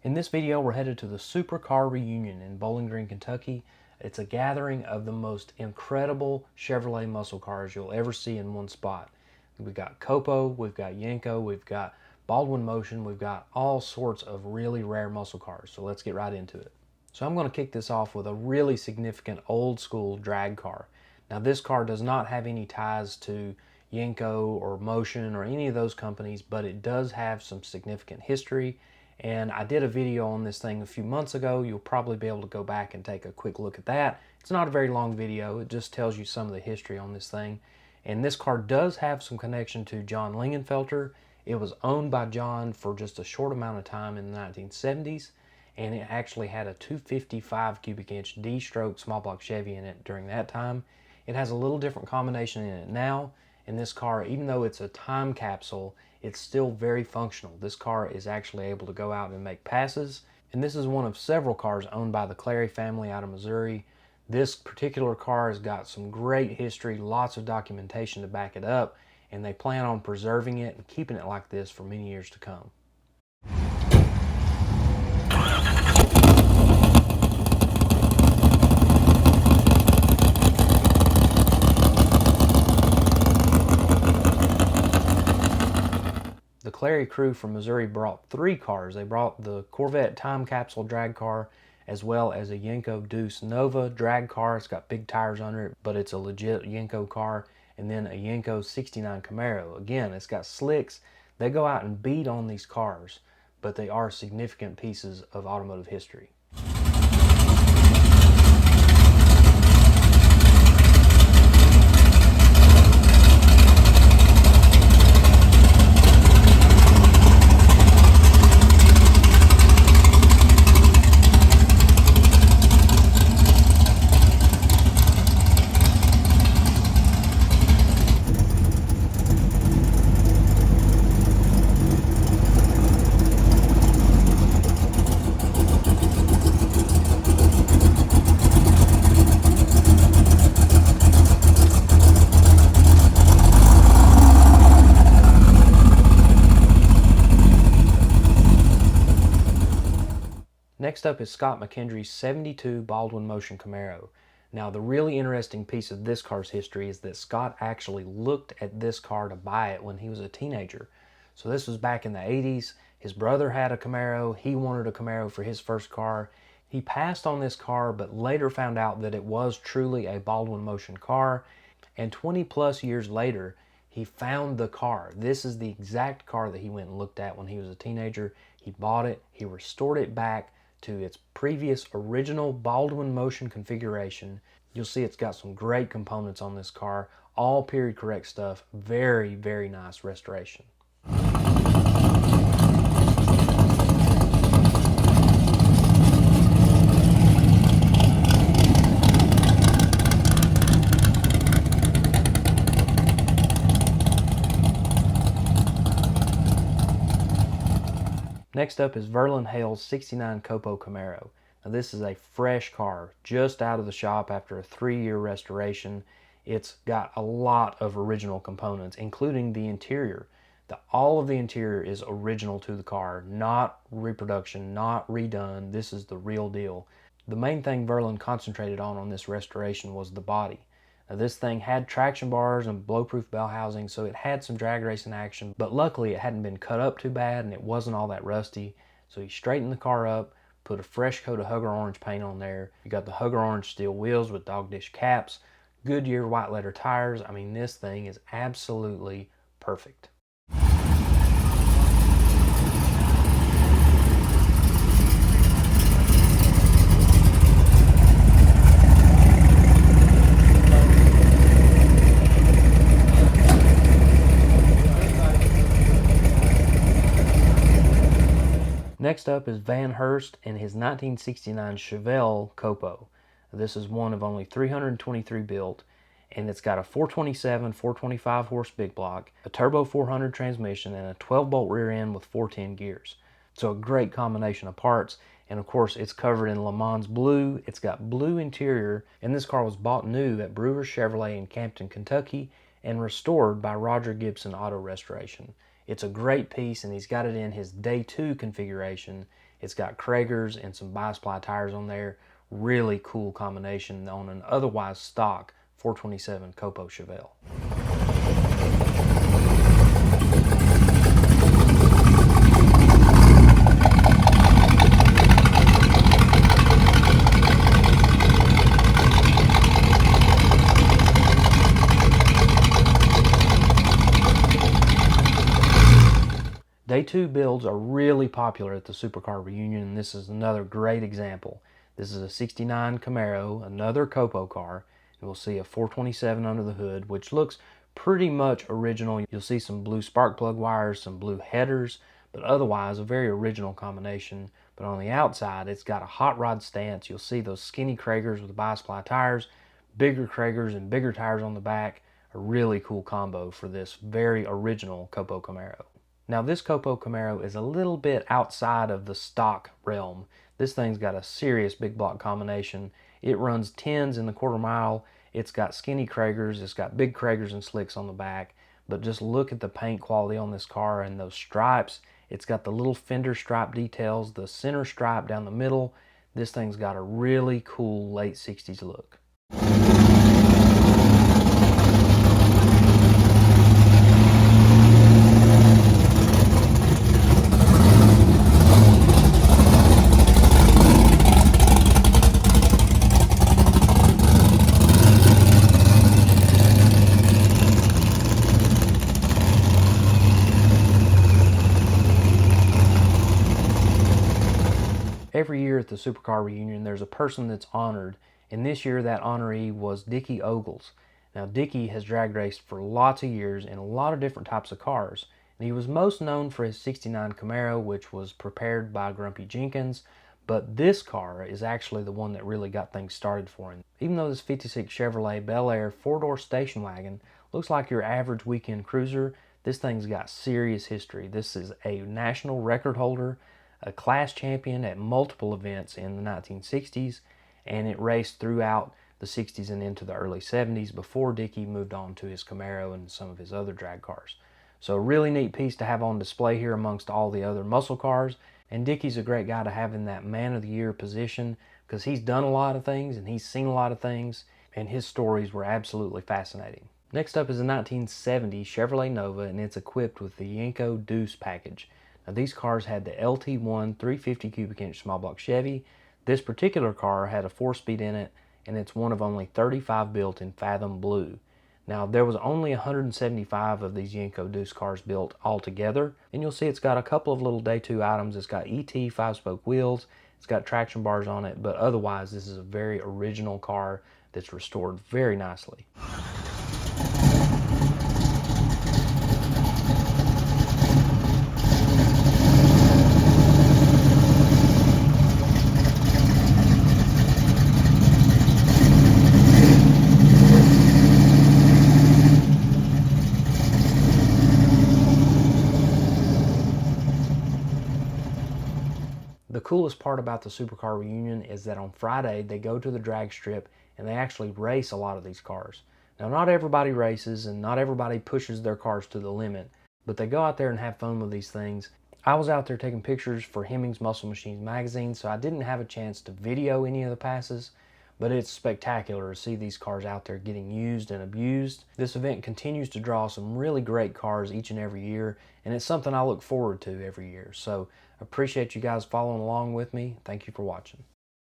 In this video, we're headed to the Supercar Reunion in Bowling Green, Kentucky. It's a gathering of the most incredible Chevrolet muscle cars you'll ever see in one spot. We've got COPO, we've got Yenko, we've got Baldwin Motion, we've got all sorts of really rare muscle cars. So let's get right into it. So I'm going to kick this off with a really significant old school drag car. Now this car does not have any ties to Yenko or Motion or any of those companies, but it does have some significant history. And I did a video on this thing a few months ago. You'll probably be able to go back and take a quick look at that. It's not a very long video. It just tells you some of the history on this thing. And this car does have some connection to John Lingenfelter. It was owned by John for just a short amount of time in the 1970s. And it actually had a 255 cubic inch Destroked small block Chevy in it during that time. It has a little different combination in it now. And this car, even though it's a time capsule, it's still very functional. This car is actually able to go out and make passes. And this is one of several cars owned by the Clary family out of Missouri. This particular car has got some great history, lots of documentation to back it up, and they plan on preserving it and keeping it like this for many years to come. The Clary crew from Missouri brought 3 cars. They brought the Corvette Time Capsule Drag Car, as well as a Yenko Deuce Nova Drag Car. It's got big tires under it, but it's a legit Yenko car. And then a Yenko 69 Camaro. Again, it's got slicks. They go out and beat on these cars, but they are significant pieces of automotive history. Next up is Scott McKendry's 72 Baldwin Motion Camaro. Now the really interesting piece of this car's history is that Scott actually looked at this car to buy it when he was a teenager. So this was back in the 80s. His brother had a Camaro. He wanted a Camaro for his first car. He passed on this car, but later found out that it was truly a Baldwin Motion car. And 20 plus years later, he found the car. This is the exact car that he went and looked at when he was a teenager. He bought it. He restored it back to its previous original Baldwin Motion configuration. You'll see it's got some great components on this car, all period correct stuff. Very, very nice restoration. Next up is Verlin Hale's 69 COPO Camaro. Now this is a fresh car, just out of the shop after a 3-year restoration. It's got a lot of original components, including the interior. All of the interior is original to the car, not reproduction, not redone. This is the real deal. The main thing Verlin concentrated on this restoration was the body. Now this thing had traction bars and blow-proof bell housing, so it had some drag racing action, but luckily it hadn't been cut up too bad and it wasn't all that rusty. So he straightened the car up, put a fresh coat of Hugger orange paint on there. You got the Hugger orange steel wheels with dog dish caps, Goodyear white leather tires. I mean, this thing is absolutely perfect. Next up is Van Hurst and his 1969 Chevelle COPO. This is one of only 323 built, and it's got a 427, 425 horse big block, a turbo 400 transmission, and a 12-bolt rear end with 410 gears. So a great combination of parts, and of course it's covered in Lemans blue. It's got blue interior, and this car was bought new at Brewer Chevrolet in Campton, Kentucky, and restored by Roger Gibson Auto Restoration. It's a great piece, and he's got it in his Day 2 configuration, It's got Kragers and some bi-sply tires on there. Really cool combination on an otherwise stock 427 COPO Chevelle. Day 2 builds are really popular at the Supercar Reunion, and this is another great example. This is a 69 Camaro, another COPO car, and we'll see a 427 under the hood, which looks pretty much original. You'll see some blue spark plug wires, some blue headers, but otherwise a very original combination. But on the outside, it's got a hot rod stance. You'll see those skinny Kragers with bi-sply tires, bigger Kragers and bigger tires on the back. A really cool combo for this very original COPO Camaro. Now this COPO Camaro is a little bit outside of the stock realm. This thing's got a serious big block combination. It runs 10s in the quarter mile. It's got skinny Kragers. It's got big Kragers and slicks on the back. But just look at the paint quality on this car and those stripes. It's got the little fender stripe details, the center stripe down the middle. This thing's got a really cool late 60s look. Every year at the Supercar Reunion, there's a person that's honored, and this year that honoree was Dickie Ogles. Now, Dickie has drag raced for lots of years in a lot of different types of cars, and he was most known for his 69 Camaro, which was prepared by Grumpy Jenkins, but this car is actually the one that really got things started for him. Even though this 56 Chevrolet Bel Air four-door station wagon looks like your average weekend cruiser, this thing's got serious history. This is a national record holder, a class champion at multiple events in the 1960s, and it raced throughout the 60s and into the early 70s before Dickie moved on to his Camaro and some of his other drag cars. So a really neat piece to have on display here amongst all the other muscle cars, and Dickie's a great guy to have in that Man of the Year position because he's done a lot of things and he's seen a lot of things, and his stories were absolutely fascinating. Next up is a 1970 Chevrolet Nova, and it's equipped with the Yenko Deuce package. Now these cars had the LT1 350 cubic inch small block Chevy. This particular car had a 4-speed in it, and it's one of only 35 built in Fathom Blue. Now there was only 175 of these Yenko Deuce cars built altogether, and you'll see it's got a couple of little day 2 items. It's got ET 5-spoke wheels, it's got traction bars on it, but otherwise this is a very original car that's restored very nicely. The coolest part about the Supercar Reunion is that on Friday they go to the drag strip and they actually race a lot of these cars. Now not everybody races and not everybody pushes their cars to the limit, but they go out there and have fun with these things. I was out there taking pictures for Hemmings Muscle Machines magazine, so I didn't have a chance to video any of the passes, but it's spectacular to see these cars out there getting used and abused. This event continues to draw some really great cars each and every year, and it's something I look forward to every year. So appreciate you guys following along with me. Thank you for watching.